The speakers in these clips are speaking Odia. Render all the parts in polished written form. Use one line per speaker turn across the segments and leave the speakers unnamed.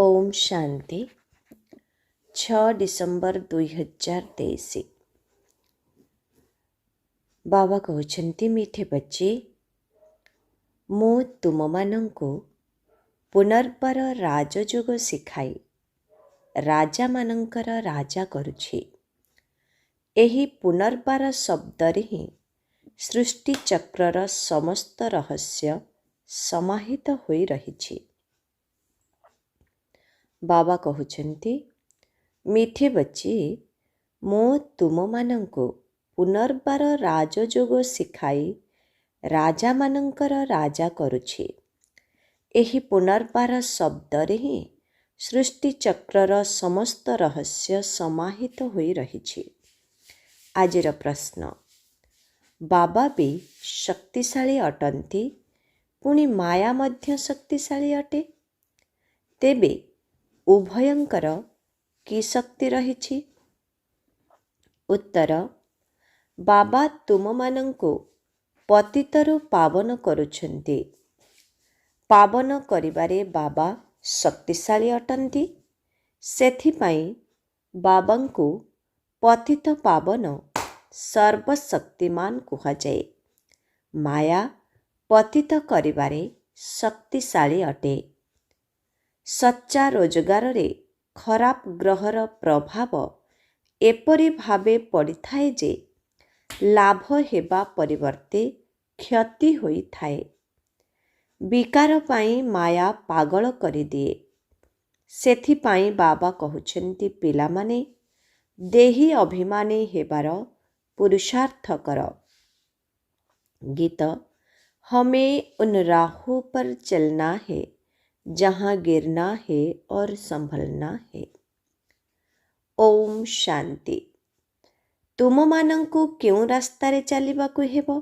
ओम शांति 6 डिसेम्बर 2023। बाबा कहते मीठे बच्चे, मु तुममानंकु पुनर्बार राजयोग शिखाई राजा मानंकर राजा करुछि। एही पुनर्बार शब्दरे ही सृष्टि चक्रर समस्त रहस्य समाहित होई रहिछि। बाबा कहते मीठे बच्चे, मु तुममानंकु पुनर्बार राजयोग शिखाई राजा मानंकर राजा करुछि। एही पुनर्बार शब्दरे ही सृष्टि चक्रर समस्त रहस्य समाहित होई रहिछि। आजिर प्रश्न, बाबा भी शक्तिशाली अटंती, पुणी माया मध्य शक्तिशाली अटे? तेबे उभयंकर की शक्ति रहिछि? उत्तर, बाबा तुममानंकु पतितरु पावन करुछन्ति। पावन करिबारे बाबा शक्तिशाली अटंती। सेथिपाई बाबांकु पतित पावन सर्वशक्तिमान कुहाजाए। माया पतित करिबारे शक्तिशाली अटे। सच्चा रोजगार रे खराब ग्रहर प्रभाव एपरि भावे पड़िथाए जे लाभ हेबा परिवर्ते क्षति होई थाए। विकार पाई माया पागल करि दिए। सेथिपाई बाबा कहउछन्ति पिलामाने देही अभिमानी हेबार पुरुषार्थ कर। गीत, हमें उन राहों पर चलना है जहाँ गिरना है और संभलना है। ओम शांति। तुममानंकु क्यों रास्तारे चलिबाकु हेबो?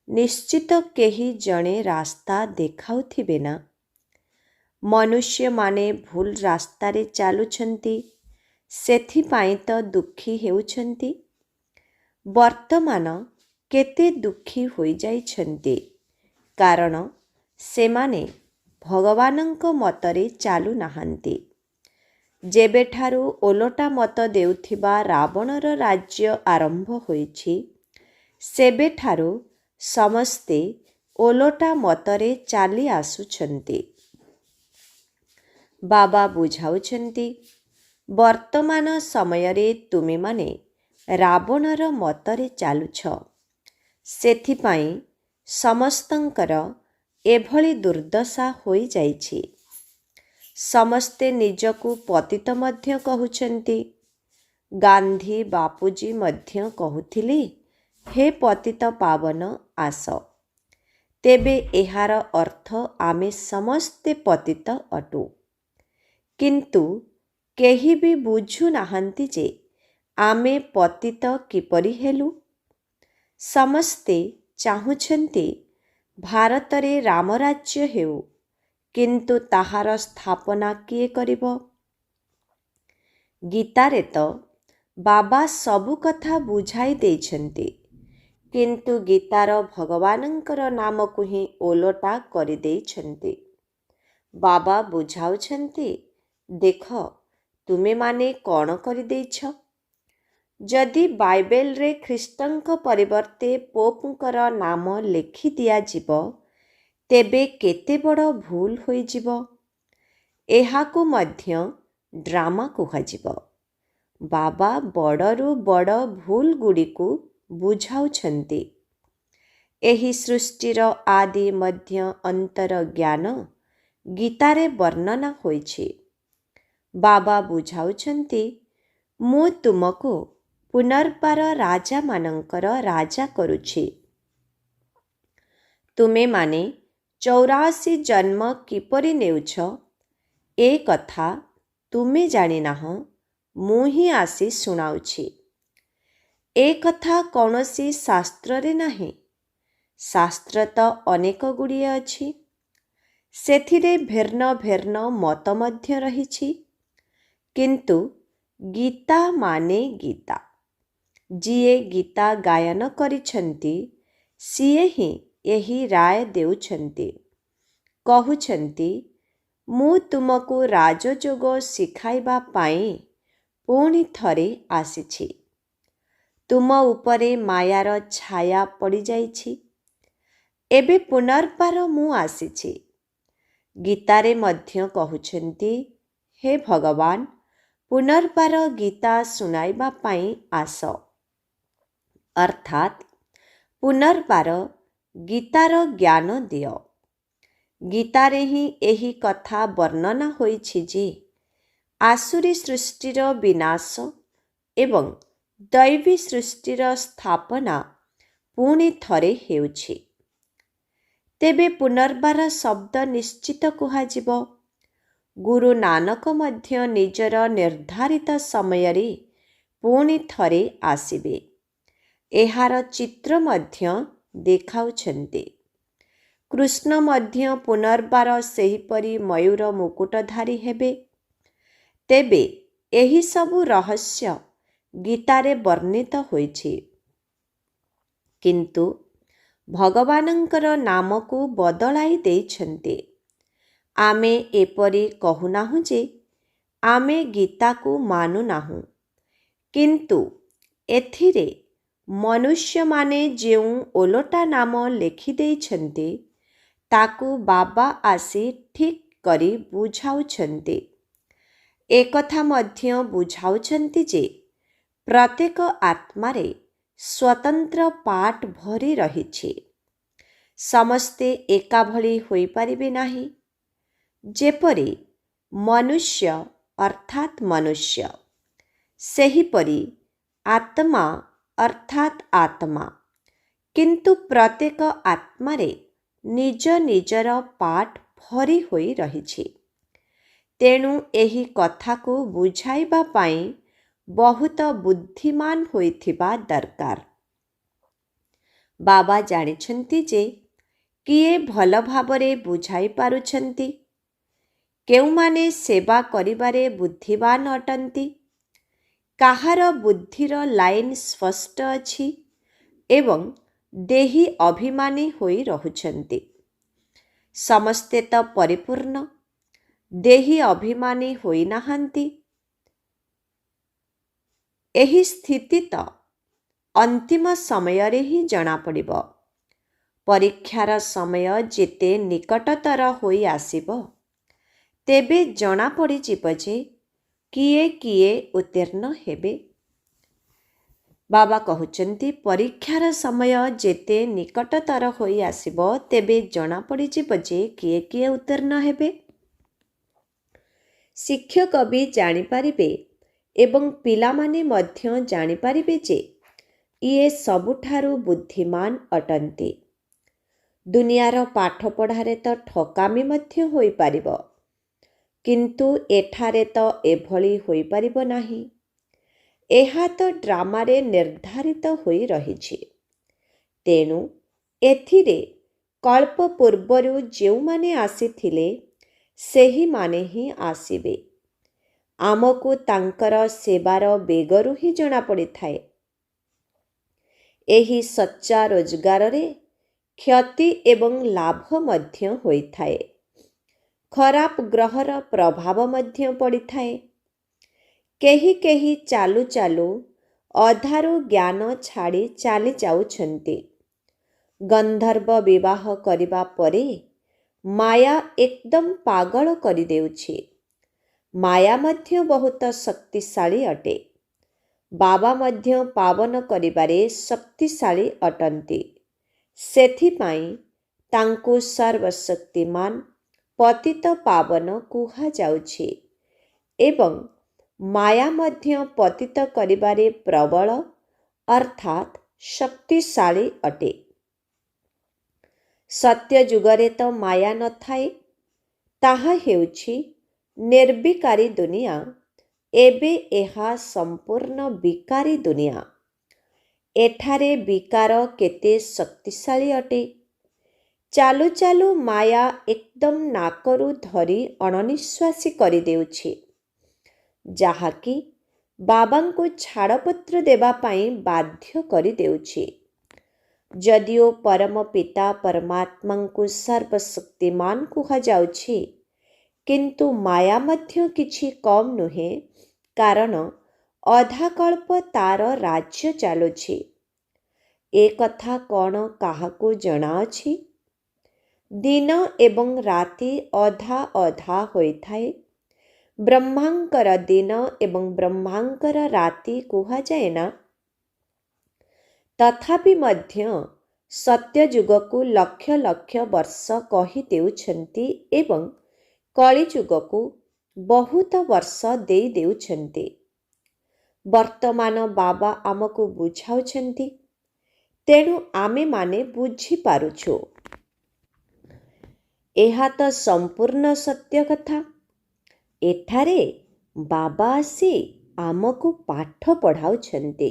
निश्चित केही जणे रास्ता देखाउथिबे ना। मनुष्य माने भूल रास्तारे चालुछन्ति, सेथिपाई तो दुखी हेउछन्ति। वर्तमान केते दुखी होई जाइछन्ति, कारण सेमाने भगवानंक मतरे चालु नाहांती। जेबेठारु ओलोटा मत देउथिबा रावणर राज्य आरंभ होइछि, सेबेठारु समस्ते ओलोटा मतरे चाली आसुछन्ति। बाबा बुझाउछन्ति, वर्तमान समयरे तुमे माने रावणर मतरे चालुछ। सेथिपाई समस्तंकर एभली दुर्दशा होई जाइछि। समस्ते निजकु पतित मध्य कहउछन्ति। गांधी बापूजी मध्य कहउथिले, हे पतित पावन आस। तेबे एहार अर्थ आमे समस्ते पतित अटु। किंतु केही भी बुझु नाहांती जे आमे पतित किपरि हेलु। समस्ते चाहुछन्ति भारतरे रामराज्य हेउ, किंतु ताहार स्थापना किए करिब? गीतारे तो बाबा सबु कथा बुझाई देइछन्ति, किंतु गीतार भगवानंकर नामकु ही ओलोटा करि देइछन्ति। बाबा बुझाउछन्ति, देख तुमे माने कौन करि देइछ? जदि बाइबेल रे ख्रीष्टंक परिवर्ते पोपंकर नाम लेखि दिया जिव, तेबे केते बड़ भूल होई जिव। एहाकु मध्य ड्रामा कुहाजिव। बाबा बड़रु बड़ भूल गुड़िकु बुझाउछन्ति। एही सृष्टिर आदि मध्य अंतर ज्ञान गीतारे वर्णना होइछि। बाबा बुझाउछन्ति, मु तुमको पुनर्बार राजा मानंकर राजा करुछि। तुमे माने 84 जन्म किपरि नेउछ, ए कथा तुमे जानि नाह, मु ही आसी सुनाउछि। ए कथा कौनसी शास्त्र रे नाही। शास्त्र तो अनेक गुड़िए अछि। सेथिरे भिन्न भिन्न मत मध्य रहिछि, किंतु गीता माने गीता। जिए गीता गायन करिछन्ति, सिए ही यही राय देउछन्ति। कहउछन्ति, ମୁଁ ତୁମକୁ ରାଜଯୋଗ ଶିଖାଇବା ପାଇଁ ପୁଣି ଥରେ ଆସିଛି। ତୁମ ଉପରେ ମାୟାର ଛାୟା ପଡ଼ିଯାଇଛି। ଏବେ ପୁନର୍ବାର ମୁଁ ଆସିଛି। ଗୀତାରେ ମଧ୍ୟ କହୁଛନ୍ତି, ହେ ଭଗବାନ, ପୁନର୍ବାର ଗୀତା ଶୁଣାଇବା ପାଇଁ ଆସ। ଅର୍ଥାତ୍ ପୁନର୍ବାର ଗୀତାର ଜ୍ଞାନ ଦିଅ। ଗୀତାରେ ହିଁ ଏହି କଥା ବର୍ଣ୍ଣନା ହୋଇଛି ଯେ ଆସୁରୀ ସୃଷ୍ଟିର ବିନାଶ ଏବଂ ଦୈବୀ ସୃଷ୍ଟିର ସ୍ଥାପନା ପୁଣି ଥରେ ହେଉଛି। ତେବେ ପୁନର୍ବାର ଶବ୍ଦ ନିଶ୍ଚିତ କୁହାଯିବ। ଗୁରୁ ନାନକ ମଧ୍ୟ ନିଜର ନିର୍ଦ୍ଧାରିତ ସମୟରେ ପୁଣି ଥରେ ଆସିବେ। ଏହାର ଚିତ୍ର ମଧ୍ୟ ଦେଖାଉଛନ୍ତି। କୃଷ୍ଣ ମଧ୍ୟ ପୁନର୍ବାର ସେହିପରି ମୟୂର ମୁକୁଟଧାରୀ ହେବେ। ତେବେ ଏହିସବୁ ରହସ୍ୟ ଗୀତାରେ ବର୍ଣ୍ଣିତ ହୋଇଛି। କିନ୍ତୁ ଭଗବାନଙ୍କର ନାମକୁ ବଦଳାଇ ଦେଇଛନ୍ତି। ଆମେ ଏପରି କହୁନାହୁଁ ଯେ ଆମେ ଗୀତାକୁ ମାନୁନାହୁଁ, କିନ୍ତୁ ଏଥିରେ ମନୁଷ୍ୟମାନେ ଯେଉଁ ଓଲଟା ନାମ ଲେଖିଦେଇଛନ୍ତି ତାକୁ ବାବା ଆସି ଠିକ୍ କରି ବୁଝାଉଛନ୍ତି। ଏକଥା ମଧ୍ୟ ବୁଝାଉଛନ୍ତି ଯେ ପ୍ରତ୍ୟେକ ଆତ୍ମାରେ ସ୍ୱତନ୍ତ୍ର ପାର୍ଟ ଭରି ରହିଛି। ସମସ୍ତେ ଏକାଭଳି ହୋଇପାରିବେ ନାହିଁ। ଯେପରି ମନୁଷ୍ୟ ଅର୍ଥାତ୍ ମନୁଷ୍ୟ, ସେହିପରି ଆତ୍ମା ଅର୍ଥାତ୍ ଆତ୍ମା। କିନ୍ତୁ ପ୍ରତ୍ୟେକ ଆତ୍ମାରେ ନିଜ ନିଜର ପାର୍ଟ ଭରି ହୋଇ ରହିଛି। ତେଣୁ ଏହି କଥାକୁ ବୁଝାଇବା ପାଇଁ ବହୁତ ବୁଦ୍ଧିମାନ ହୋଇଥିବା ଦରକାର। ବାବା ଜାଣିଛନ୍ତି ଯେ କିଏ ଭଲ ଭାବରେ ବୁଝାଇ ପାରୁଛନ୍ତି, କେଉଁମାନେ ସେବା କରିବାରେ ବୁଦ୍ଧିମାନ ଅଟନ୍ତି, କାହାର ବୁଦ୍ଧିର ଲାଇନ୍ ସ୍ପଷ୍ଟ ଅଛି ଏବଂ ଦେହୀ ଅଭିମାନୀ ହୋଇ ରହୁଛନ୍ତି। ସମସ୍ତେ ତ ପରିପୂର୍ଣ୍ଣ ଦେହୀ ଅଭିମାନୀ ହୋଇନାହାନ୍ତି। ଏହି ସ୍ଥିତି ତ ଅନ୍ତିମ ସମୟରେ ହିଁ ଜଣାପଡ଼ିବ। ପରୀକ୍ଷାର ସମୟ ଯେତେ ନିକଟତର ହୋଇ ଆସିବ, ତେବେ ଜଣାପଡ଼ିଯିବ ଯେ କିଏ କିଏ ଉତ୍ତୀର୍ଣ୍ଣ ହେବେ। ବାବା କହୁଛନ୍ତି, ପରୀକ୍ଷାର ସମୟ ଯେତେ ନିକଟତର ହୋଇ ଆସିବ, ତେବେ ଜଣାପଡ଼ିଯିବ ଯେ କିଏ କିଏ ଉତ୍ତୀର୍ଣ୍ଣ ହେବେ। ଶିକ୍ଷକ ବି ଜାଣିପାରିବେ ଏବଂ ପିଲାମାନେ ମଧ୍ୟ ଜାଣିପାରିବେ ଯେ ଇଏ ସବୁଠାରୁ ବୁଦ୍ଧିମାନ ଅଟନ୍ତି। ଦୁନିଆର ପାଠପଢ଼ାରେ ତ ଠକାମି ମଧ୍ୟ ହୋଇପାରିବ, କିନ୍ତୁ ଏଠାରେ ତ ଏଭଳି ହୋଇପାରିବ ନାହିଁ। ଏହା ତ ଡ୍ରାମାରେ ନିର୍ଦ୍ଧାରିତ ହୋଇ ରହିଛି। ତେଣୁ ଏଥିରେ କଳ୍ପ ପୂର୍ବରୁ ଯେଉଁମାନେ ଆସିଥିଲେ ସେହିମାନେ ହିଁ ଆସିବେ। ଆମକୁ ତାଙ୍କର ସେବାର ବେଗରୁ ହିଁ ଜଣାପଡ଼ିଥାଏ। ଏହି ସଚ୍ଚା ରୋଜଗାରରେ କ୍ଷତି ଏବଂ ଲାଭ ମଧ୍ୟ ହୋଇଥାଏ। ଖରାପ ଗ୍ରହର ପ୍ରଭାବ ମଧ୍ୟ ପଡ଼ିଥାଏ। କେହି କେହି ଚାଲୁ ଚାଲୁ ଅଧାରୁ ଜ୍ଞାନ ଛାଡ଼ି ଚାଲି ଯାଉଛନ୍ତି। ଗନ୍ଧର୍ବ ବିବାହ କରିବା ପରେ ମାୟା ଏକଦମ ପାଗଳ କରିଦେଉଛି। ମାୟା ମଧ୍ୟ ବହୁତ ଶକ୍ତିଶାଳୀ ଅଟେ। ବାବା ମଧ୍ୟ ପାବନ କରିବାରେ ଶକ୍ତିଶାଳୀ ଅଟନ୍ତି। ସେଥିପାଇଁ ତାଙ୍କୁ ସର୍ବଶକ୍ତିମାନ ପତିତ ପାବନ କୁହାଯାଉଛି ଏବଂ ମାୟା ମଧ୍ୟ ପତିତ କରିବାରେ ପ୍ରବଳ ଅର୍ଥାତ୍ ଶକ୍ତିଶାଳୀ ଅଟେ। ସତ୍ୟ ଯୁଗରେ ତ ମାୟା ନଥାଏ, ତାହା ହେଉଛି ନିର୍ବିକାରୀ ଦୁନିଆ। ଏବେ ଏହା ସମ୍ପୂର୍ଣ୍ଣ ବିକାରୀ ଦୁନିଆ। ଏଠାରେ ବିକାର କେତେ ଶକ୍ତିଶାଳୀ ଅଟେ। ଚାଲୁ ଚାଲୁ ମାୟା ଏକଦମ ନାକରୁ ଧରି ଅଣନିଶ୍ୱାସୀ କରିଦେଉଛି, ଯାହାକି ବାବାଙ୍କୁ ଛାଡ଼ପତ୍ର ଦେବା ପାଇଁ ବାଧ୍ୟ କରିଦେଉଛି। ଯଦିଓ ପରମ ପିତା ପରମାତ୍ମାଙ୍କୁ ସର୍ବଶକ୍ତିମାନ କୁହାଯାଉଛି, କିନ୍ତୁ ମାୟା ମଧ୍ୟ କିଛି କମ୍ ନୁହେଁ, କାରଣ ଅଧାକଳ୍ପ ତାର ରାଜ୍ୟ ଚାଲୁଛି। ଏ କଥା କ'ଣ କାହାକୁ ଜଣାଅଛି? ଦିନ ଏବଂ ରାତି ଅଧା ଅଧା ହୋଇଥାଏ। ବ୍ରହ୍ମାଙ୍କର ଦିନ ଏବଂ ବ୍ରହ୍ମାଙ୍କର ରାତି କୁହାଯାଏ ନା? ତଥାପି ମଧ୍ୟ ସତ୍ୟଯୁଗକୁ ଲକ୍ଷ ଲକ୍ଷ ବର୍ଷ କହିଦେଉଛନ୍ତି ଏବଂ କଳିଯୁଗକୁ ବହୁତ ବର୍ଷ ଦେଇ ଦେଉଛନ୍ତି। ବର୍ତ୍ତମାନ ବାବା ଆମକୁ ବୁଝାଉଛନ୍ତି, ତେଣୁ ଆମେମାନେ ବୁଝିପାରୁଛୁ। ଏହା ତ ସମ୍ପୂର୍ଣ୍ଣ ସତ୍ୟ କଥା। ଏଠାରେ ବାବା ଆସି ଆମକୁ ପାଠ ପଢ଼ାଉଛନ୍ତି।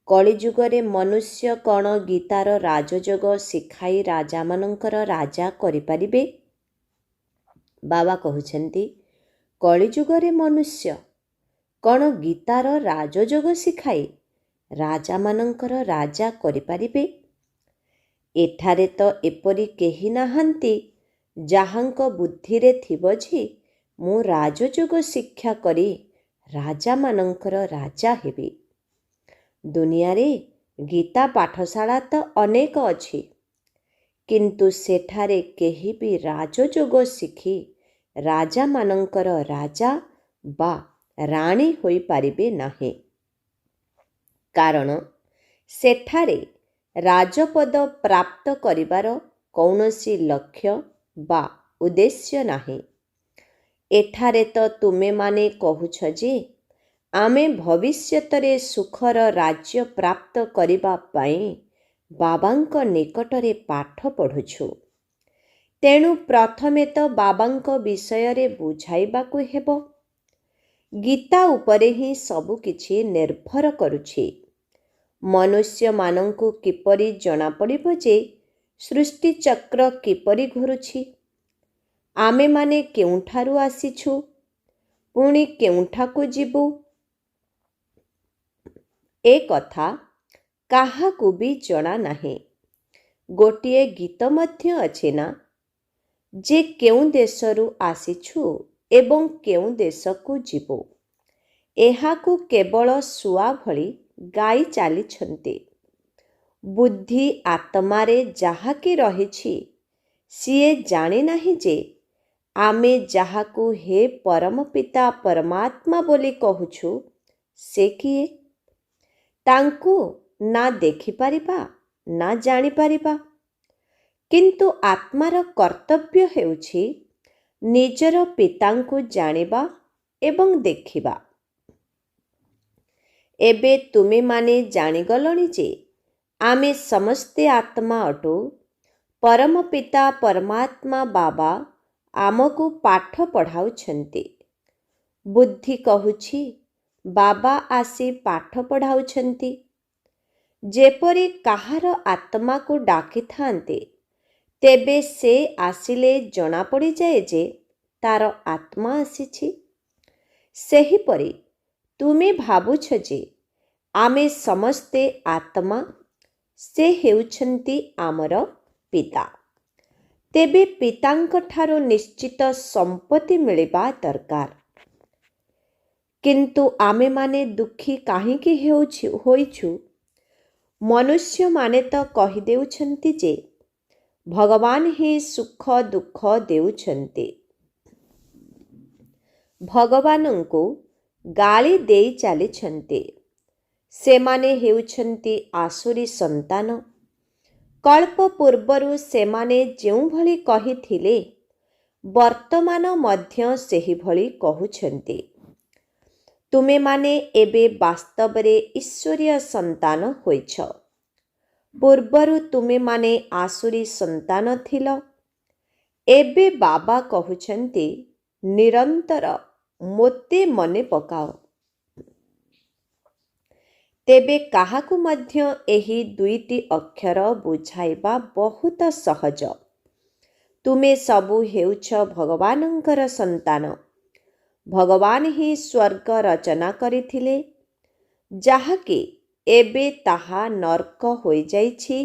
କଳିଯୁଗରେ ମନୁଷ୍ୟ କ'ଣ ଗୀତାର ରାଜଯୋଗ ଶିଖାଇ ରାଜାମାନଙ୍କର ରାଜା କରିପାରିବେ? ବାବା କହୁଛନ୍ତି, କଳିଯୁଗରେ ମନୁଷ୍ୟ କ'ଣ ଗୀତାର ରାଜଯୋଗ ଶିଖାଇ ରାଜାମାନଙ୍କର ରାଜା କରିପାରିବେ? ଏଠାରେ ତ ଏପରି କେହି ନାହାନ୍ତି ଯାହାଙ୍କ ବୁଦ୍ଧିରେ ଥିବ ଯେ ମୁଁ ରାଜଯୋଗ ଶିକ୍ଷା କରି ରାଜାମାନଙ୍କର ରାଜା ହେବି। ଦୁନିଆରେ ଗୀତା ପାଠଶାଳା ତ ଅନେକ ଅଛି, କିନ୍ତୁ ସେଠାରେ କେହି ବି ରାଜଯୋଗ ଶିଖି ରାଜାମାନଙ୍କର ରାଜା ବା ରାଣୀ ହୋଇପାରିବେ ନାହିଁ। କାରଣ ସେଠାରେ ରାଜପଦ ପ୍ରାପ୍ତ କରିବାର କୌଣସି ଲକ୍ଷ୍ୟ ବା ଉଦ୍ଦେଶ୍ୟ ନାହିଁ। ଏଠାରେ ତ ତୁମେମାନେ କହୁଛ ଯେ ଆମେ ଭବିଷ୍ୟତରେ ସୁଖର ରାଜ୍ୟ ପ୍ରାପ୍ତ କରିବା ପାଇଁ ବାବାଙ୍କ ନିକଟରେ ପାଠ ପଢ଼ୁଛୁ। ତେଣୁ ପ୍ରଥମେ ତ ବାବାଙ୍କ ବିଷୟରେ ବୁଝାଇବାକୁ ହେବ। ଗୀତା ଉପରେ ହିଁ ସବୁକିଛି ନିର୍ଭର କରୁଛି। ମନୁଷ୍ୟମାନଙ୍କୁ କିପରି ଜଣାପଡ଼ିବ ଯେ ସୃଷ୍ଟିଚକ୍ର କିପରି ଘୁରୁଛି? ଆମେମାନେ କେଉଁଠାରୁ ଆସିଛୁ, ପୁଣି କେଉଁଠାକୁ ଯିବୁ? ଏ କଥା କାହାକୁ ବି ଜଣା ନାହିଁ। ଗୋଟିଏ ଗୀତ ମଧ୍ୟ ଅଛି ନା, ଯେ କେଉଁ ଦେଶରୁ ଆସିଛୁ ଏବଂ କେଉଁ ଦେଶକୁ ଯିବୁ, ଏହାକୁ କେବଳ ଶୁଆ ଭଳି ଗାଇ ଚାଲିଛନ୍ତି। ବୁଦ୍ଧି ଆତ୍ମାରେ ଯାହାକି ରହିଛି, ସିଏ ଜାଣିନାହିଁ ଯେ ଆମେ ଯାହାକୁ ହେ ପରମ ପିତା ପରମାତ୍ମା ବୋଲି କହୁଛୁ, ସେ କିଏ? ତାଙ୍କୁ ନା ଦେଖିପାରିବା ନା ଜାଣିପାରିବା। କିନ୍ତୁ ଆତ୍ମାର କର୍ତ୍ତବ୍ୟ ହେଉଛି ନିଜର ପିତାଙ୍କୁ ଜାଣିବା ଏବଂ ଦେଖିବା। ଏବେ ତୁମେମାନେ ଜାଣିଗଲଣି ଯେ ଆମେ ସମସ୍ତେ ଆତ୍ମା ଅଟୁ। ପରମ ପିତା ପରମାତ୍ମା ବାବା ଆମକୁ ପାଠ ପଢ଼ାଉଛନ୍ତି। ବୁଦ୍ଧି କହୁଛି ବାବା ଆସି ପାଠ ପଢ଼ାଉଛନ୍ତି। ଯେପରି କାହାର ଆତ୍ମାକୁ ଡାକିଥାନ୍ତି, ତେବେ ସେ ଆସିଲେ ଜଣାପଡ଼ିଯାଏ ଯେ ତାର ଆତ୍ମା ଆସିଛି। ସେହିପରି ତୁମେ ଭାବୁଛ ଯେ ଆମେ ସମସ୍ତେ ଆତ୍ମା, ସେ ହେଉଛନ୍ତି ଆମର ପିତା। ତେବେ ପିତାଙ୍କ ଠାରୁ ନିଶ୍ଚିତ ସମ୍ପତ୍ତି ମିଳିବା ଦରକାର। କିନ୍ତୁ ଆମେମାନେ ଦୁଃଖୀ କାହିଁକି ହୋଇଛୁ? ମନୁଷ୍ୟମାନେ ତ କହିଦେଉଛନ୍ତି ଯେ ଭଗବାନ ହିଁ ସୁଖ ଦୁଃଖ ଦେଉଛନ୍ତି। ଭଗବାନଙ୍କୁ ଗାଳି ଦେଇ ଚାଲିଛନ୍ତି। ସେମାନେ ହେଉଛନ୍ତି ଆସୁରୀ ସନ୍ତାନ। କଳ୍ପ ପୂର୍ବରୁ ସେମାନେ ଯେଉଁଭଳି କହିଥିଲେ, ବର୍ତ୍ତମାନ ମଧ୍ୟ ସେହିଭଳି କହୁଛନ୍ତି। ତୁମେମାନେ ଏବେ ବାସ୍ତବରେ ଈଶ୍ୱରୀୟ ସନ୍ତାନ ହୋଇଛ। ପୂର୍ବରୁ ତୁମେମାନେ ଆସୁରୀ ସନ୍ତାନ ଥିଲ। ଏବେ ବାବା କହୁଛନ୍ତି, ନିରନ୍ତର ମୋତେ ମନେ ପକାଅ। ତେବେ କାହାକୁ ମଧ୍ୟ ଏହି ଦୁଇଟି ଅକ୍ଷର ବୁଝାଇବା ବହୁତ ସହଜ। ତୁମେ ସବୁ ହେଉଛ ଭଗବାନଙ୍କର ସନ୍ତାନ। ଭଗବାନ ହିଁ ସ୍ୱର୍ଗ ରଚନା କରିଥିଲେ, ଯାହାକି ଏବେ ତାହା ନର୍କ ହୋଇଯାଇଛି।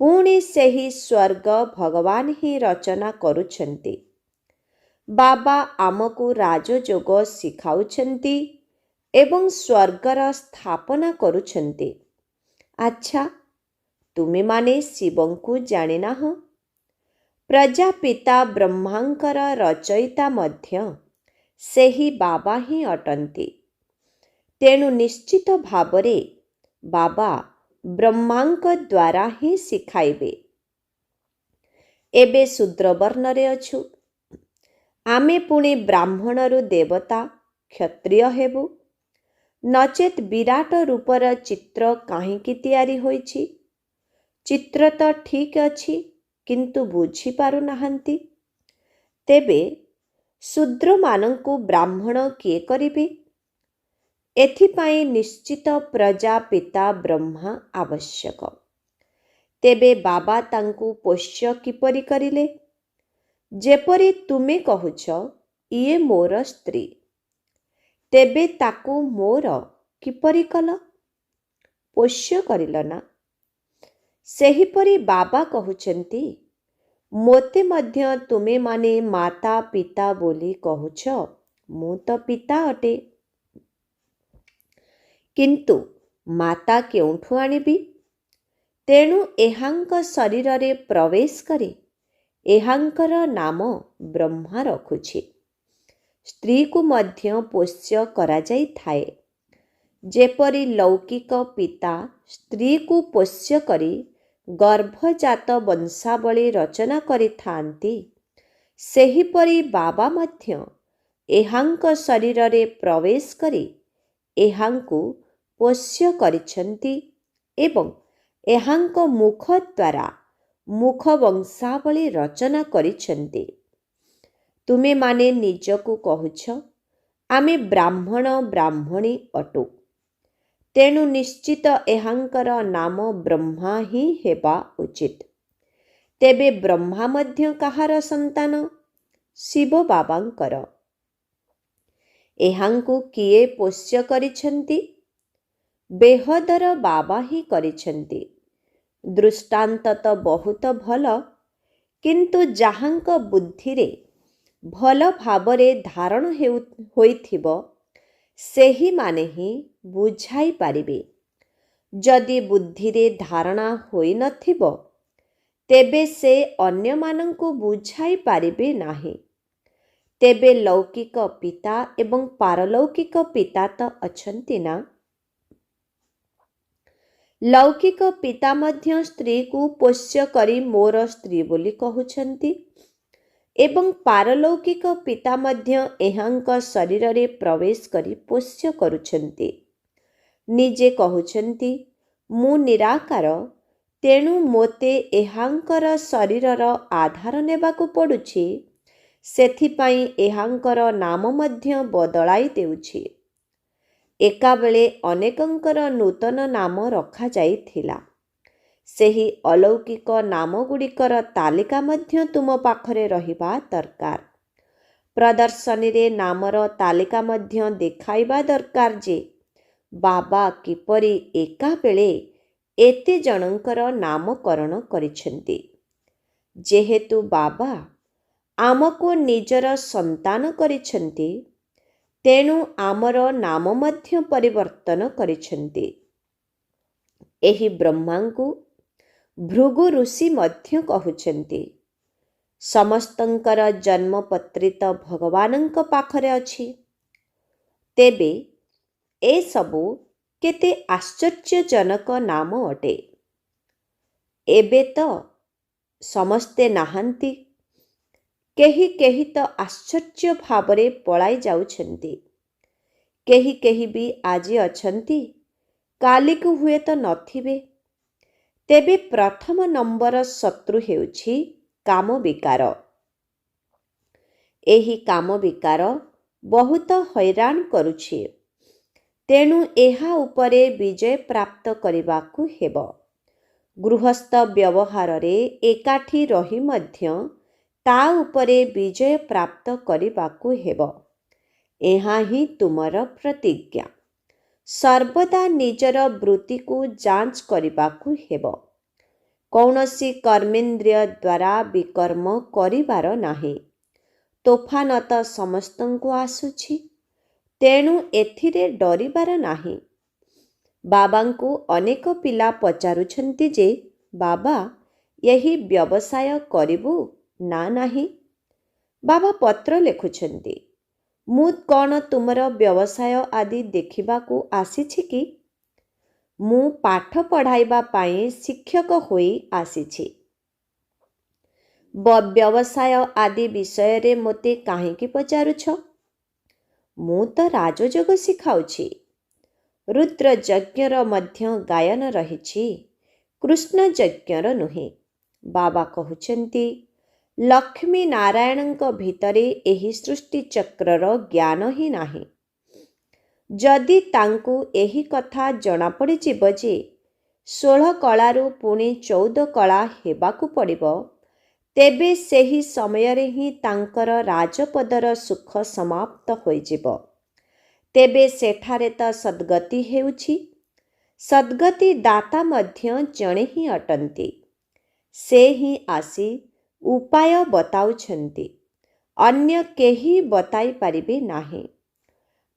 ପୁଣି ସେହି ସ୍ୱର୍ଗ ଭଗବାନ ହିଁ ରଚନା କରୁଛନ୍ତି। ବାବା ଆମକୁ ରାଜଯୋଗ ଶିଖାଉଛନ୍ତି ଏବଂ ସ୍ୱର୍ଗର ସ୍ଥାପନା କରୁଛନ୍ତି। ଆଚ୍ଛା, ତୁମେମାନେ ଶିବଙ୍କୁ ଜାଣିନାହଁ? ପ୍ରଜାପିତା ବ୍ରହ୍ମାଙ୍କର ରଚୟିତା ମଧ୍ୟ ସେହି ବାବା ହିଁ ଅଟନ୍ତି। ତେଣୁ ନିଶ୍ଚିତ ଭାବରେ ବାବା ବ୍ରହ୍ମାଙ୍କ ଦ୍ୱାରା ହିଁ ଶିଖାଇବେ। ଏବେ ଶୂଦ୍ରବର୍ଣ୍ଣରେ ଅଛୁ, ଆମେ ପୁଣି ବ୍ରାହ୍ମଣରୁ ଦେବତା କ୍ଷତ୍ରିୟ ହେବୁ। ନଚେତ୍ ବିରାଟ ରୂପର ଚିତ୍ର କାହିଁକି ତିଆରି ହୋଇଛି? ଚିତ୍ର ତ ଠିକ୍ ଅଛି, କିନ୍ତୁ ବୁଝିପାରୁନାହାନ୍ତି। ତେବେ ଶୂଦ୍ରମାନଙ୍କୁ ବ୍ରାହ୍ମଣ କିଏ କରିବେ? ଏଥିପାଇଁ ନିଶ୍ଚିତ ପ୍ରଜାପିତା ବ୍ରହ୍ମା ଆବଶ୍ୟକ। ତେବେ ବାବା ତାଙ୍କୁ ପୋଷ୍ୟ କିପରି କରିଲେ? ଯେପରି ତୁମେ କହୁଛ, ଇଏ ମୋର ସ୍ତ୍ରୀ, ତେବେ ତାକୁ ମୋର କିପରି କଲ? ପୋଷ୍ୟ କରିଲ ନା? ସେହିପରି ବାବା କହୁଛନ୍ତି, ମୋତେ ମଧ୍ୟ ତୁମେମାନେ ମାତା ପିତା ବୋଲି କହୁଛ, ମୁଁ ତ ପିତା ଅଟେ। କିନ୍ତୁ ମାତା କେଉଁଠୁ ଆଣିବି? ତେଣୁ ଏହାଙ୍କ ଶରୀରରେ ପ୍ରବେଶ କରି ଏହାଙ୍କର ନାମ ବ୍ରହ୍ମା ରଖୁଛି। ସ୍ତ୍ରୀକୁ ମଧ୍ୟ ପୋଷ୍ୟ କରାଯାଇଥାଏ। ଯେପରି ଲୌକିକ ପିତା ସ୍ତ୍ରୀକୁ ପୋଷ୍ୟ କରି ଗର୍ଭଜାତ ବଂଶାବଳୀ ରଚନା କରିଥାନ୍ତି, ସେହିପରି ବାବା ମଧ୍ୟ ଏହାଙ୍କ ଶରୀରରେ ପ୍ରବେଶ କରି ଏହାଙ୍କୁ ପୋଷ୍ୟ କରିଛନ୍ତି ଏବଂ ଏହାଙ୍କ ମୁଖ ଦ୍ୱାରା ମୁଖ ବଂଶାବଳୀ ରଚନା କରିଛନ୍ତି। ତୁମେମାନେ ନିଜକୁ କହୁଛ, ଆମେ ବ୍ରାହ୍ମଣ ବ୍ରାହ୍ମଣୀ ଅଟୁ। ତେଣୁ ନିଶ୍ଚିତ ଏହାଙ୍କର ନାମ ବ୍ରହ୍ମା ହିଁ ହେବା ଉଚିତ। ତେବେ ବ୍ରହ୍ମା ମଧ୍ୟ କାହାର ସନ୍ତାନ? ଶିବ ବାବାଙ୍କର। ଏହାଙ୍କୁ କିଏ ପୋଷ୍ୟ କରିଛନ୍ତି? ବେହଦର ବାବା ହିଁ କରିଛନ୍ତି। ଦୃଷ୍ଟାନ୍ତ ତ ବହୁତ ଭଲ, କିନ୍ତୁ ଯାହାଙ୍କ ବୁଦ୍ଧିରେ ଭଲ ଭାବରେ ଧାରଣ ହୋଇଥିବ ସେହିମାନେ ହିଁ ବୁଝାଇ ପାରିବେ। ଯଦି ବୁଦ୍ଧିରେ ଧାରଣା ହୋଇନଥିବ, ତେବେ ସେ ଅନ୍ୟମାନଙ୍କୁ ବୁଝାଇ ପାରିବେ ନାହିଁ। ତେବେ ଲୌକିକ ପିତା ଏବଂ ପାରଲୌକିକ ପିତା ତ ଅଛନ୍ତି ନା? ଲୌକିକ ପିତା ମଧ୍ୟ ସ୍ତ୍ରୀକୁ ପୋଷ୍ୟ କରି ମୋର ସ୍ତ୍ରୀ ବୋଲି କହୁଛନ୍ତି ଏବଂ ପାରଲୌକିକ ପିତା ମଧ୍ୟ ଏହାଙ୍କ ଶରୀରରେ ପ୍ରବେଶ କରି ପୋଷ୍ୟ କରୁଛନ୍ତି। ନିଜେ କହୁଛନ୍ତି, ମୁଁ ନିରାକାର, ତେଣୁ ମୋତେ ଏହାଙ୍କର ଶରୀରର ଆଧାର ନେବାକୁ ପଡ଼ୁଛି। ସେଥିପାଇଁ ଏହାଙ୍କର ନାମ ମଧ୍ୟ ବଦଳାଇ ଦେଉଛି। ଏକାବେଳେ ଅନେକଙ୍କର ନୂତନ ନାମ ରଖାଯାଇଥିଲା। ସେହି ଅଲୌକିକ ନାମଗୁଡ଼ିକର ତାଲିକା ମଧ୍ୟ ତୁମ ପାଖରେ ରହିବା ଦରକାର। ପ୍ରଦର୍ଶନୀରେ ନାମର ତାଲିକା ମଧ୍ୟ ଦେଖାଇବା ଦରକାର ଯେ ବାବା କିପରି ଏକାବେଳେ ଏତେ ଜଣଙ୍କର ନାମକରଣ କରିଛନ୍ତି। ଯେହେତୁ ବାବା ଆମକୁ ନିଜର ସନ୍ତାନ କରିଛନ୍ତି, ତେଣୁ ଆମର ନାମ ମଧ୍ୟ ପରିବର୍ତ୍ତନ କରିଛନ୍ତି। ଏହି ବ୍ରହ୍ମାଙ୍କୁ ଭୃଗୁ ଋଷି ମଧ୍ୟ କହୁଛନ୍ତି। ସମସ୍ତଙ୍କର ଜନ୍ମପତ୍ରୀ ତ ଭଗବାନଙ୍କ ପାଖରେ ଅଛି। ତେବେ ଏସବୁ କେତେ ଆଶ୍ଚର୍ଯ୍ୟଜନକ ନାମ ଅଟେ। ଏବେ ତ ସମସ୍ତେ ନାହାନ୍ତି। କେହି କେହି ତ ଆଶ୍ଚର୍ଯ୍ୟ ଭାବରେ ପଳାଇ ଯାଉଛନ୍ତି। କେହି କେହି ବି ଆଜି ଅଛନ୍ତି, କାଲିକୁ ହୁଏତ ନଥିବେ। ତେବେ ପ୍ରଥମ ନମ୍ବର ଶତ୍ରୁ ହେଉଛି କାମ ବିକାର। ଏହି କାମ ବିକାର ବହୁତ ହଇରାଣ କରୁଛି। ତେଣୁ ଏହା ଉପରେ ବିଜୟ ପ୍ରାପ୍ତ କରିବାକୁ ହେବ। ଗୃହସ୍ଥ ବ୍ୟବହାରରେ ଏକାଠି ରହି ମଧ୍ୟ ତା ଉପରେ ବିଜୟ ପ୍ରାପ୍ତ କରିବାକୁ ହେବ। ଏହା ହିଁ ତୁମର ପ୍ରତିଜ୍ଞା। ସର୍ବଦା ନିଜର ବୃତ୍ତିକୁ ଯାଞ୍ଚ କରିବାକୁ ହେବ। କୌଣସି କର୍ମେନ୍ଦ୍ରିୟ ଦ୍ୱାରା ବିକର୍ମ କରିବାର ନାହିଁ। ତୋଫାନ ତ ସମସ୍ତଙ୍କୁ ଆସୁଛି, ତେଣୁ ଏଥିରେ ଡରିବାର ନାହିଁ। ବାବାଙ୍କୁ ଅନେକ ପିଲା ପଚାରୁଛନ୍ତି ଯେ, ବାବା, ଏହି ବ୍ୟବସାୟ କରିବୁ ନା ନାହିଁ? ବାବା ପତ୍ର ଲେଖୁଛନ୍ତି, ମୁଁ କ'ଣ ତୁମର ବ୍ୟବସାୟ ଆଦି ଦେଖିବାକୁ ଆସିଛି କି? ମୁଁ ପାଠ ପଢ଼ାଇବା ପାଇଁ ଶିକ୍ଷକ ହୋଇ ଆସିଛି। ବ୍ୟବସାୟ ଆଦି ବିଷୟରେ ମୋତେ କାହିଁକି ପଚାରୁଛ? ମୁଁ ତ ରାଜଯୋଗ ଶିଖାଉଛି। ରୁଦ୍ର ଯଜ୍ଞର ମଧ୍ୟ ଗାୟନ ରହିଛି, କୃଷ୍ଣ ଯଜ୍ଞର ନୁହେଁ। ବାବା କହୁଛନ୍ତି, ଲକ୍ଷ୍ମୀ ନାରାୟଣଙ୍କ ଭିତରେ ଏହି ସୃଷ୍ଟି ଚକ୍ରର ଜ୍ଞାନ ହିଁ ନାହିଁ। ଯଦି ତାଙ୍କୁ ଏହି କଥା ଜଣାପଡ଼ିଯିବ ଯେ 16 କଳାରୁ ପୁଣି 14 କଳା ହେବାକୁ ପଡ଼ିବ, ତେବେ ସେହି ସମୟରେ ହିଁ ତାଙ୍କର ରାଜପଦର ସୁଖ ସମାପ୍ତ ହୋଇଯିବ। ତେବେ ସେଠାରେ ତ ସଦ୍ଗତି ହେଉଛି। ସଦ୍ଗତି ଦାତା ମଧ୍ୟ ଜଣେ ହିଁ ଅଟନ୍ତି। ସେ ହିଁ ଆସି ଉପାୟ ବତାଉଛନ୍ତି, ଅନ୍ୟ କେହି ବତାଇ ପାରିବେ ନାହିଁ।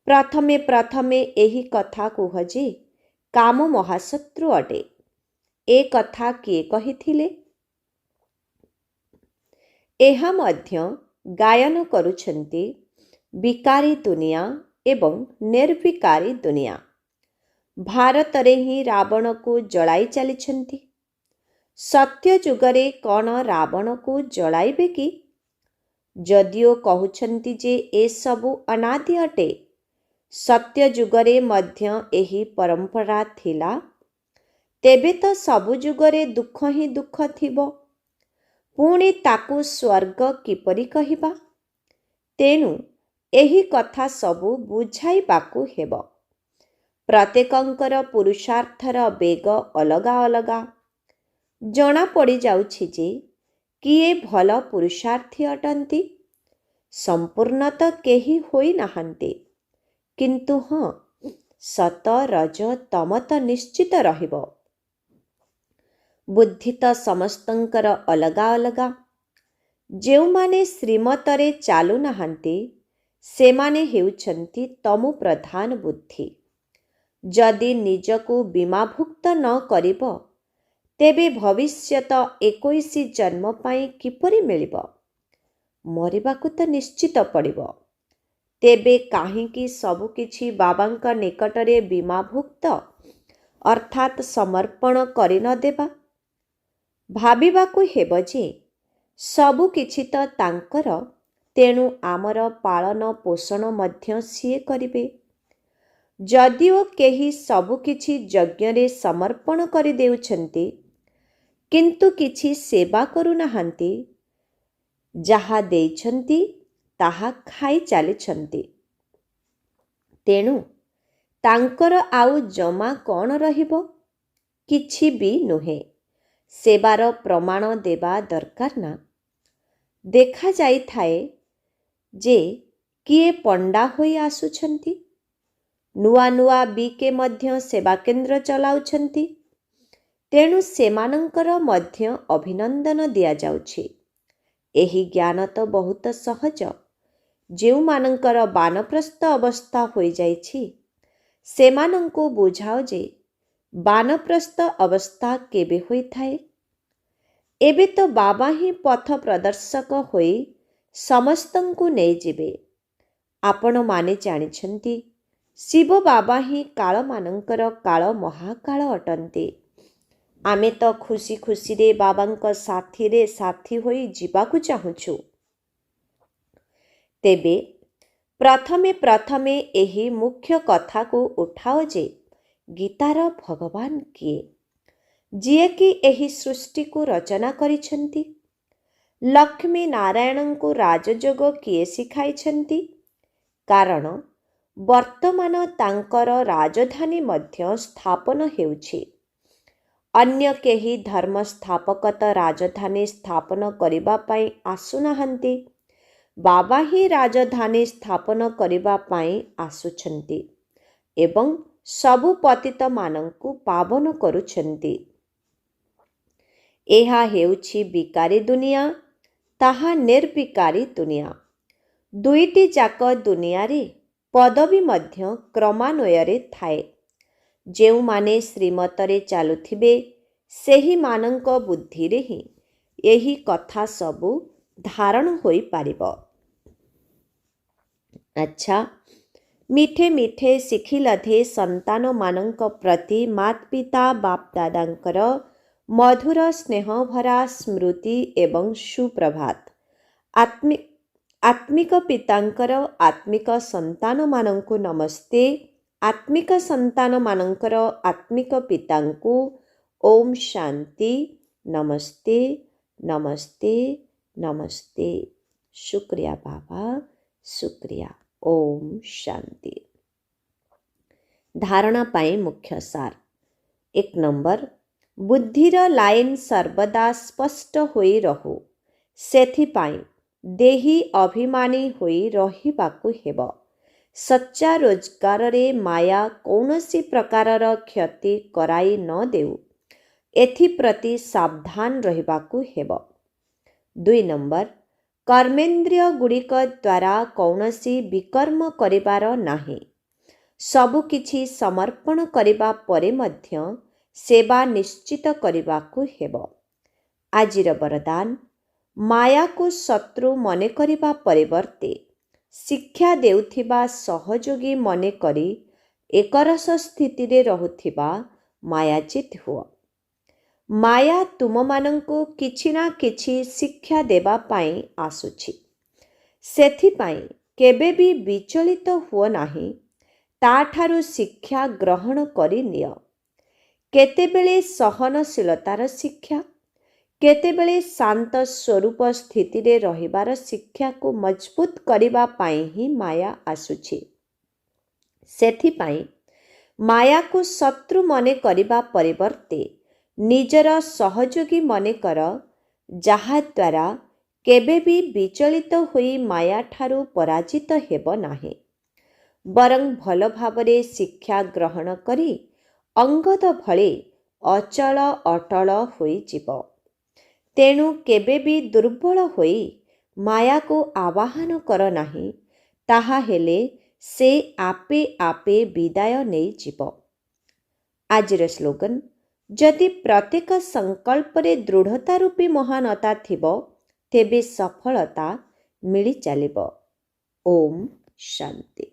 ପ୍ରଥମେ ପ୍ରଥମେ ଏହି କଥା କୁହ ଯେ କାମ ମହାଶତ୍ରୁ ଅଟେ। ଏ କଥା କିଏ କହିଥିଲେ? ଏହା ମଧ୍ୟ ଗାୟନ କରୁଛନ୍ତି ବିକାରୀ ଦୁନିଆ ଏବଂ ନିର୍ବିକାରୀ ଦୁନିଆ। ଭାରତରେ ହିଁ ରାବଣକୁ ଜଳାଇ ଚାଲିଛନ୍ତି। ସତ୍ୟ ଯୁଗରେ କ'ଣ ରାବଣକୁ ଜଳାଇବେ କି? ଯଦିଓ କହୁଛନ୍ତି ଯେ ଏସବୁ ଅନାଦି ଅଟେ, ସତ୍ୟ ଯୁଗରେ ମଧ୍ୟ ଏହି ପରମ୍ପରା ଥିଲା। ତେବେ ତ ସବୁ ଯୁଗରେ ଦୁଃଖ ହିଁ ଦୁଃଖ ଥିବ। ପୁଣି ତାକୁ ସ୍ୱର୍ଗ କିପରି କହିବା? ତେଣୁ ଏହି କଥା ସବୁ ବୁଝାଇବାକୁ ହେବ। ପ୍ରତ୍ୟେକଙ୍କର ପୁରୁଷାର୍ଥର ବେଗ ଅଲଗା ଅଲଗା। ଜଣାପଡ଼ିଯାଉଛି ଯେ କିଏ ଭଲ ପୁରୁଷାର୍ଥୀ ଅଟନ୍ତି। ସମ୍ପୂର୍ଣ୍ଣ ତ କେହି ହୋଇନାହାନ୍ତି, କିନ୍ତୁ ହଁ, ସତ ରଜ ତମ ତ ନିଶ୍ଚିତ ରହିବ। ବୁଦ୍ଧି ତ ସମସ୍ତଙ୍କର ଅଲଗା ଅଲଗା। ଯେଉଁମାନେ ଶ୍ରୀମତରେ ଚାଲୁନାହାନ୍ତି, ସେମାନେ ହେଉଛନ୍ତି ତମୁ ପ୍ରଧାନ ବୁଦ୍ଧି। ଯଦି ନିଜକୁ ବୀମାଭୁକ୍ତ ନ କରିବ, ତେବେ ଭବିଷ୍ୟତ 21 ଜନ୍ମ ପାଇଁ କିପରି ମିଳିବ? ମରିବାକୁ ତ ନିଶ୍ଚିତ ପଡ଼ିବ। ତେବେ କାହିଁକି ସବୁକିଛି ବାବାଙ୍କ ନିକଟରେ ବୀମାଭୁକ୍ତ ଅର୍ଥାତ୍ ସମର୍ପଣ କରି ନ ଦେବା? ଭାବିବାକୁ ହେବ ଯେ ସବୁକିଛି ତ ତାଙ୍କର, ତେଣୁ ଆମର ପାଳନ ପୋଷଣ ମଧ୍ୟ ସିଏ କରିବେ। ଯଦିଓ କେହି ସବୁକିଛି ଯଜ୍ଞରେ ସମର୍ପଣ କରିଦେଉଛନ୍ତି, କିନ୍ତୁ କିଛି ସେବା କରୁନାହାନ୍ତି, ଯାହା ଦେଇଛନ୍ତି ତାହା ଖାଇ ଚାଲିଛନ୍ତି। ତେଣୁ ତାଙ୍କର ଆଉ ଜମା କ'ଣ ରହିବ? କିଛି ବି ନୁହେଁ। ସେବାର ପ୍ରମାଣ ଦେବା ଦରକାର ନା। ଦେଖାଯାଇଥାଏ ଯେ କିଏ ପଣ୍ଡା ହୋଇ ଆସୁଛନ୍ତି। ନୂଆ ନୂଆ ବିକେ ମଧ୍ୟ ସେବାକେନ୍ଦ୍ର ଚଲାଉଛନ୍ତି। ତେଣୁ ସେମାନଙ୍କର ମଧ୍ୟ ଅଭିନନ୍ଦନ ଦିଆଯାଉଛି। ଏହି ଜ୍ଞାନ ତ ବହୁତ ସହଜ। ଯେଉଁମାନଙ୍କର ବାନପ୍ରସ୍ଥ ଅବସ୍ଥା ହୋଇଯାଇଛି, ସେମାନଙ୍କୁ ବୁଝାଅ ଯେ ବାନପ୍ରସ୍ଥ ଅବସ୍ଥା କେବେ ହୋଇଥାଏ। ଏବେ ତ ବାବା ହିଁ ପଥ ପ୍ରଦର୍ଶକ ହୋଇ ସମସ୍ତଙ୍କୁ ନେଇଯିବେ। ଆପଣମାନେ ଜାଣିଛନ୍ତି, ଶିବ ବାବା ହିଁ କାଳମାନଙ୍କର କାଳ ମହାକାଳ ଅଟନ୍ତି। ଆମେ ତ ଖୁସି ଖୁସିରେ ବାବାଙ୍କ ସାଥିରେ ସାଥୀ ହୋଇ ଯିବାକୁ ଚାହୁଁଛୁ। ତେବେ ପ୍ରଥମେ ପ୍ରଥମେ ଏହି ମୁଖ୍ୟ କଥାକୁ ଉଠାଅ ଯେ ଗୀତାର ଭଗବାନ କିଏ? ଯିଏକି ଏହି ସୃଷ୍ଟିକୁ ରଚନା କରିଛନ୍ତି। ଲକ୍ଷ୍ମୀ ନାରାୟଣଙ୍କୁ ରାଜଯୋଗ କିଏ ଶିଖାଇଛନ୍ତି? କାରଣ ବର୍ତ୍ତମାନ ତାଙ୍କର ରାଜଧାନୀ ମଧ୍ୟ ସ୍ଥାପନ ହେଉଛି। ଅନ୍ୟ କେହି ଧର୍ମ ସ୍ଥାପକତ ରାଜଧାନୀ ସ୍ଥାପନ କରିବା ପାଇଁ ଆସୁନାହାନ୍ତି। ବାବା ହିଁ ରାଜଧାନୀ ସ୍ଥାପନ କରିବା ପାଇଁ ଆସୁଛନ୍ତି ଏବଂ ସବୁ ପତିତମାନଙ୍କୁ ପାବନ କରୁଛନ୍ତି। ଏହା ହେଉଛି ବିକାରୀ ଦୁନିଆ, ତାହା ନିର୍ବିକାରୀ ଦୁନିଆ। ଦୁଇଟି ଯାକ ଦୁନିଆରେ ପଦବୀ ମଧ୍ୟ କ୍ରମାନ୍ୱୟରେ ଥାଏ। ଯେଉଁମାନେ ଶ୍ରୀମତରେ ଚାଲୁଥିବେ ସେହିମାନଙ୍କ ବୁଦ୍ଧିରେ ହିଁ ଏହି କଥା ସବୁ ଧାରଣ ହୋଇପାରିବ। ଆଚ୍ଛା, ମିଠେ ମିଠେ ଶିଖିଲଧେ ସନ୍ତାନମାନଙ୍କ ପ୍ରତି ମାତା ପିତା ବାପ ଦାଦାଙ୍କର ମଧୁର ସ୍ନେହଭରା ସ୍ମୃତି ଏବଂ ସୁପ୍ରଭାତ। ଆତ୍ମିକ ପିତାଙ୍କର ଆତ୍ମିକ ସନ୍ତାନମାନଙ୍କୁ ନମସ୍ତେ। ଆତ୍ମିକ ସନ୍ତାନମାନଙ୍କର ଆତ୍ମିକ ପିତାଙ୍କୁ ଓମ୍ ଶାନ୍ତି। ନମସ୍ତେ ନମସ୍ତେ ନମସ୍ତେ। ଶୁକ୍ରିୟା ବାବା, ଶୁକ୍ରିୟା। ଓମ୍ ଶାନ୍ତି। ଧାରଣା ପାଇଁ ମୁଖ୍ୟ ସାର। 1 ନମ୍ବର, ବୁଦ୍ଧିର ଲାଇନ୍ ସର୍ବଦା ସ୍ପଷ୍ଟ ହୋଇ ରହୁ। ସେଥିପାଇଁ ଦେହୀ ଅଭିମାନୀ ହୋଇ ରହିବାକୁ ହେବ। ସଚ୍ଚା ରୋଜଗାରରେ ମାୟା କୌଣସି ପ୍ରକାରର କ୍ଷତି କରାଇ ନ ଦେଉ, ଏଥିପ୍ରତି ସାବଧାନ ରହିବାକୁ ହେବ। 2 ନମ୍ବର, କର୍ମେନ୍ଦ୍ରିୟ ଗୁଡ଼ିକ ଦ୍ୱାରା କୌଣସି ବିକର୍ମ କରିବାର ନାହିଁ। ସବୁକିଛି ସମର୍ପଣ କରିବା ପରେ ମଧ୍ୟ ସେବା ନିଶ୍ଚିତ କରିବାକୁ ହେବ। ଆଜିର ବରଦାନ, ମାୟାକୁ ଶତ୍ରୁ ମନେ କରିବା ପରିବର୍ତ୍ତେ ଶିକ୍ଷା ଦେଉଥିବା ସହଯୋଗୀ ମନେ କରି ଏକରସ ସ୍ଥିତିରେ ରହୁଥିବା ମାୟାଚିତ୍ ହୁଅ। ମାୟା ତୁମମାନଙ୍କୁ କିଛି ନା କିଛି ଶିକ୍ଷା ଦେବା ପାଇଁ ଆସୁଛି। ସେଥିପାଇଁ କେବେ ବି ବିଚଳିତ ହୁଅ ନାହିଁ। ତାଠାରୁ ଶିକ୍ଷା ଗ୍ରହଣ କରିନିଅ। କେତେବେଳେ ସହନଶୀଳତାର ଶିକ୍ଷା, କେତେବେଳେ ଶାନ୍ତ ସ୍ୱରୂପ ସ୍ଥିତିରେ ରହିବାର ଶିକ୍ଷାକୁ ମଜବୁତ କରିବା ପାଇଁ ହିଁ ମାୟା ଆସୁଛି। ସେଥିପାଇଁ ମାୟାକୁ ଶତ୍ରୁ ମନେ କରିବା ପରିବର୍ତ୍ତେ ନିଜର ସହଯୋଗୀ ମନେ କର, ଯାହାଦ୍ୱାରା କେବେ ବି ବିଚଳିତ ହୋଇ ମାୟାଠାରୁ ପରାଜିତ ହେବ ନାହିଁ। ବରଂ ଭଲ ଭାବରେ ଶିକ୍ଷା ଗ୍ରହଣ କରି ଅଙ୍ଗଦ ଭଳି ଅଚଳ ଅଟଳ ହୋଇଯିବ। ତେଣୁ କେବେ ବି ଦୁର୍ବଳ ହୋଇ ମାୟାକୁ ଆବାହନ କର ନାହିଁ। ତାହା ହେଲେ ସେ ଆପେ ଆପେ ବିଦାୟ ନେଇଯିବ। ଆଜିର ସ୍ଲୋଗାନ, ଯଦି ପ୍ରତ୍ୟେକ ସଂକଳ୍ପରେ ଦୃଢ଼ତା ରୂପୀ ମହାନତା ଥିବ, ତେବେ ସଫଳତା ମିଳି ଚାଲିବ। ଓମ୍ ଶାନ୍ତି।